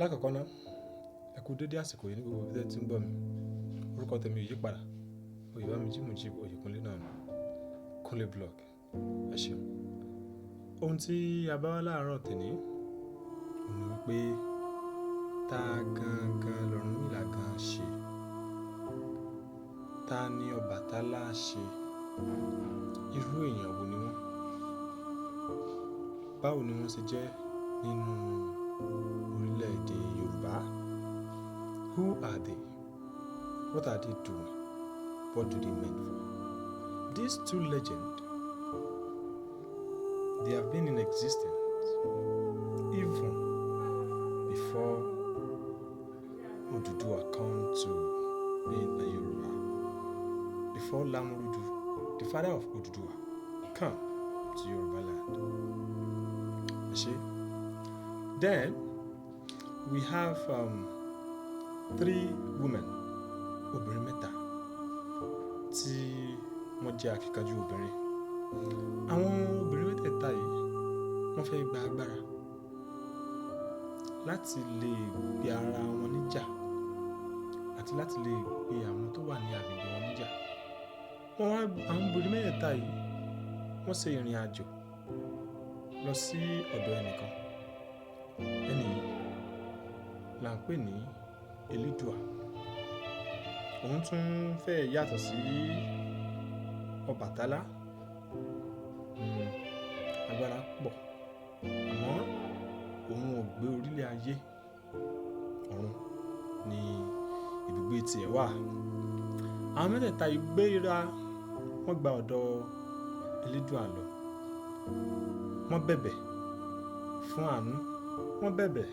Lákọ̀ọ́kọ́ ná, ẹ kú dédé àsìkò yìí ní gbogbo ibi tẹ́ ti ń gbọ́ mi. Orúkọ tèmi ò yí padà. Oyèbámijí Mujíb Oyèkúnlé náà ni. Kúnlé blog. Ẹ ṣeun. Ohun tí a bá wá láàárọ̀ tèmi òun ni wípé ta gangan l'Ọ̀rúnmìlà gan ṣe? Ta ni Ọbàtálá ṣe? Irú èèyàn wo ni wọ́n? Báwo ni wọ́n ṣe jẹ́ nínú orílẹ̀-èdè Yorùbá? Who are they? What are they doing? What do they mean for? These two legends, they have been in existence even before Odùduwà come to being a Yoruba. Before Lamurudu, the father of Odùduwà, come to Yoruba land. You see? Then we have 3 women, obìnrin mẹ́ta tí wọ́n jẹ́ akíkanjú obìnrin. Àwọn obìnrin mẹ́tẹ̀ẹ̀ta yìí wọ́n fẹ́ gba agbára láti lè gbé ara wọn níjà àti láti lè gbé àwọn tó wà ní agbègbè wọn níjà. Àwọn obìnrin mẹ́tẹ̀ẹ̀ta yìí wọ́n ṣe ìrìn àjò lọ sí ọ̀dọ̀ ẹnìkan. Ẹni yìí là ń pè ní Elédùà. Òun tún fẹ́ yàtọ̀ sí Ọbàtálá. Agbára pọ̀, àmọ́ òun ò gbé orílẹ̀ ayé, ọ̀run ni ibùgbé tiẹ̀ wà. Àwọn mẹ́tẹ̀ẹ̀ta yìí gbéra, wọ́n gba ọ̀dọ̀ Elédùà lọ. Wọ́n bẹ̀bẹ̀ fún àánú, wọ́n bẹ̀bẹ̀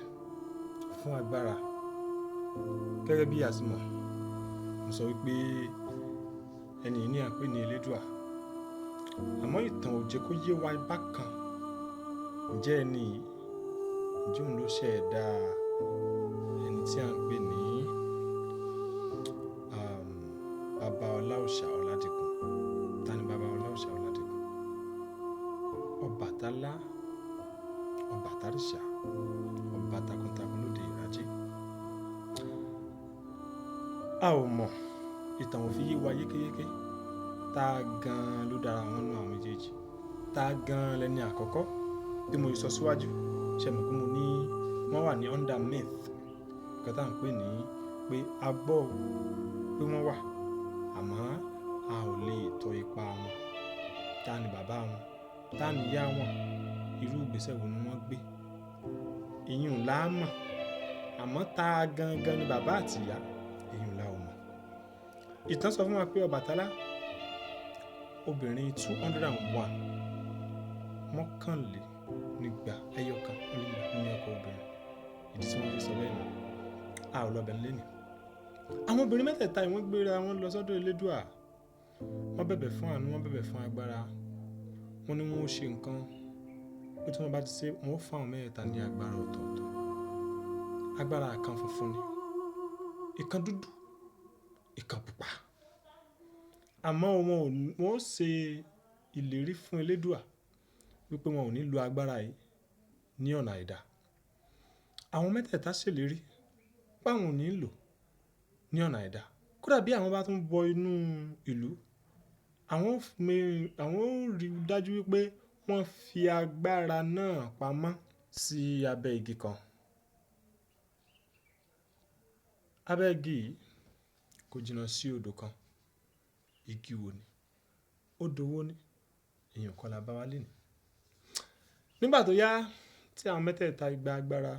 fún agbára. Gẹ́gẹ́ bí a ti mọ̀, mo sọ wípé ẹni yìí ni à ń pè ní Elédùà. Àmọ́ ìtàn ò jẹ́ kó yé wa bákan. Ǹjẹ́ ẹni yìí, ǹjẹ́ òun ló ṣẹ̀dá ẹni tí à ń pè ní Baba Ọláòṣà Ọládìpọ̀? Ta ni Baba Ọláòṣà Ọládìpọ̀? Ọbàtálá, Ọbàtárìṣà, ọba takuntakun lóde ìrajé. A ò mọ̀, ìtàn ò fi yé wa yékéyéké. Ta gan ló dára wọn nú àwọn méjèèjì? Ta gan lẹni àkọ́kọ́? Bí mo sọ síwájú, ṣe mọ̀ pé mo ní wọ́n wà ní under myth. Nǹkan tá à ń pè ní pé a gbọ́ pé wọ́n wà, àmọ́ a ò lè tọ ipa wọn. Ta ni bàbá wọn? Ta ni ìyá wọn? Irú ìgbésẹ̀ wo ni wọ́n gbé? Ìyún la mọ̀, àmọ́ ta gangan ni bàbá àti ìyá? Ìyún la ò mọ̀. Ìtàn sọ fún wa pé Ọbàtálá, obìnrin 201, mọ́kànlénígba ẹyọkan ní ọkọ obìnrin. Ìdí tí wọ́n fi sọ bẹ́ẹ̀ nù. A ò lọ bẹ̀ lẹ́nìí. Àwọn obìnrin mẹ́tẹ̀ẹ̀ta yìí wọ́n gbéra wọn lọ sọ́dọ̀ Elédùà. Wọ́n bẹ̀bẹ̀ fún àánú, wọ́n bẹ̀bẹ̀ fún agbára. Wọ́n ní wọ́n ó ṣe nǹkan pé tí wọ́n bá ti ṣe, wọ́n ó fún àwọn mẹ́tẹ̀ẹ̀ta ní agbára ọ̀tọ̀ọ̀tọ̀. Agbára kan funfun ni, ìkan dúdú, ìkan pupa. Àmọ́ wọ́n ó ṣe ìlérí fún Elédùà wípé wọn ò ní lo agbára yìí ní ọ̀nà àìdá. Àwọn mẹ́tẹ̀ẹ̀ta ṣèlérí pé àwọn ò ní lò ní ọ̀nà àìdá. Kódà bí àwọn bá tún bọ inú ìlú, àwọn ó rí dájú wípé wọ́n fi agbára náà pamọ́ sí abẹ́ igi kan. Abẹ́ igi yìí kò jìnnà sí odò kan. Igi wo ni? Odò wo ni? Èèyàn kọ́ la bá wá lénìí. Nígbà tó yá tí àwọn mẹ́tẹ̀ẹ̀ta gba agbára,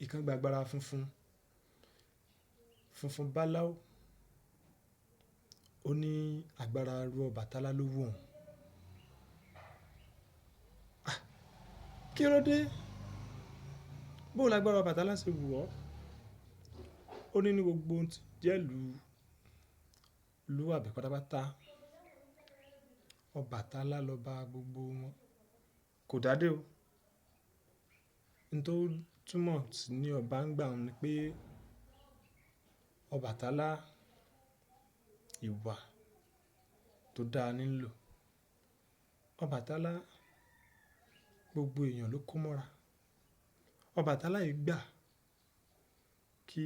ìkan gba agbára funfun báláú. Ó ní agbára ru Ọbàtálá ló wù òun. Kí ló dé? Bó lágbára Ọbàtálá ṣe wù ọ́? Ó ní gbogbo ohun tí jẹ́ ìlú àbẹ̀ pátápátá, Ọbàtálá ló bá gbogbo wọn. Kò dádé o. N tó túmọ̀ sí ní ọba ń gbà ni pé Ọbàtálá ìwà tó dáa nílò. Ọbàtálá gbogbo èèyàn ló kó mọ́ra. Ọbàtálá yìí gbà kí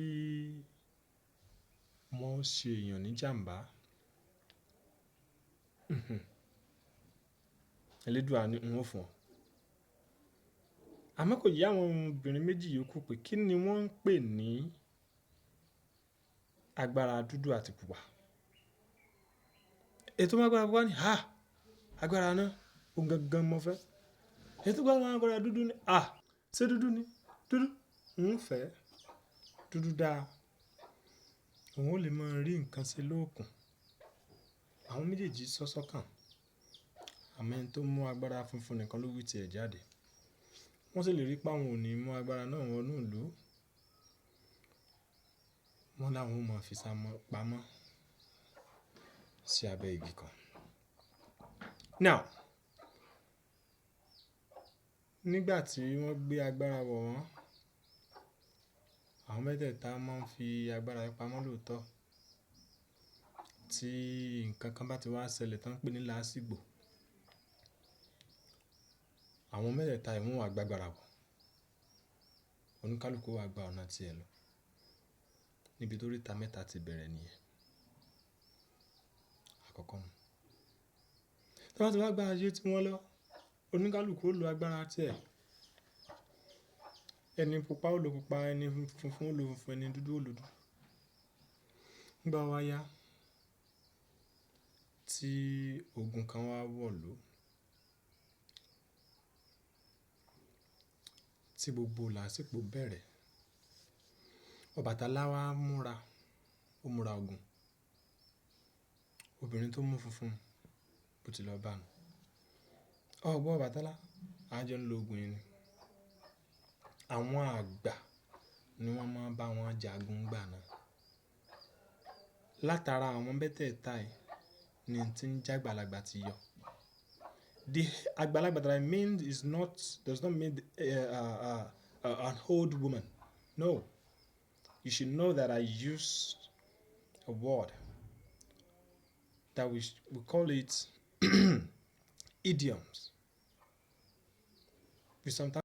wọ́n ṣe èèyàn ní jàǹbá. Elédùà ni n ó fún ọ. Àmọ́ kò yé àwọn obìnrin méjì yòókù pé kí ni wọ́n ń pè ní agbára dúdú àti pupa. Ètò agbára pupa ni agbára náà ó gangan mo fẹ́. Ètò agbára dúdú ni ṣé dúdú ni dúdú ń fẹ́ dúdú dáa òun ó lè máa rí nǹkan ṣe lóòkùn. Àwọn méjèèjì sọ́sọ́kàn àmọ́ ẹni tó mú agbára funfun nìkan ló wí tiẹ̀ jáde. Wọ́n sì lè rí pé àwọn ò ní mú agbára náà wọnú ìlú. Wọ́n láwọn ó máa fi pamọ́ sí abẹ́ igi kan. Now, nígbà tí wọ́n gbé agbára wọ̀ wọ́n, àwọn mẹ́tẹ̀ẹ̀ta máa ń fi agbára pamọ́ lóòótọ́. Tí nǹkan kan bá ti wá ṣẹlẹ̀ tán pé ní làásìgbò, àwọn mẹ́tẹ̀ẹ̀ta yìí wọ́n wá gbàgbára wọ̀. Oníkálukú wá gba ọ̀nà tiẹ̀ lọ. Níbi tó ríta mẹ́ta ti bẹ̀rẹ̀ nìyẹn. Àkọ́kọ́ nù. Tí wọ́n ti wá gba ayé tí wọ́n lọ, oníkálukú ó lo agbára tiẹ̀. Ẹni pupa ó lo pupa, ẹni funfun ó lo funfun, ẹni dúdú ó lo dúdú. Nígbà wá yá tí ogun kan wá wọ̀lú, tí gbogbo làásìgbò bẹ̀rẹ̀, Ọbàtálá wá múra ogun. Obìnrin tó mú funfun bó ti lọ bá nù. Ọ̀gbọ́n Ọbàtálá, a jọ ń lo ogun yìí ni. Àwọn àgbà ni wọ́n máa ń bá wọn jagun gbà náà. Látara àwọn mẹ́tẹ̀ẹ̀ta yìí ni tí ń jágbàlagbà ti yọ. The àgbàlagbà that I mean does not mean an old woman. No. You should know that I use a word that we call it idioms. We sometimes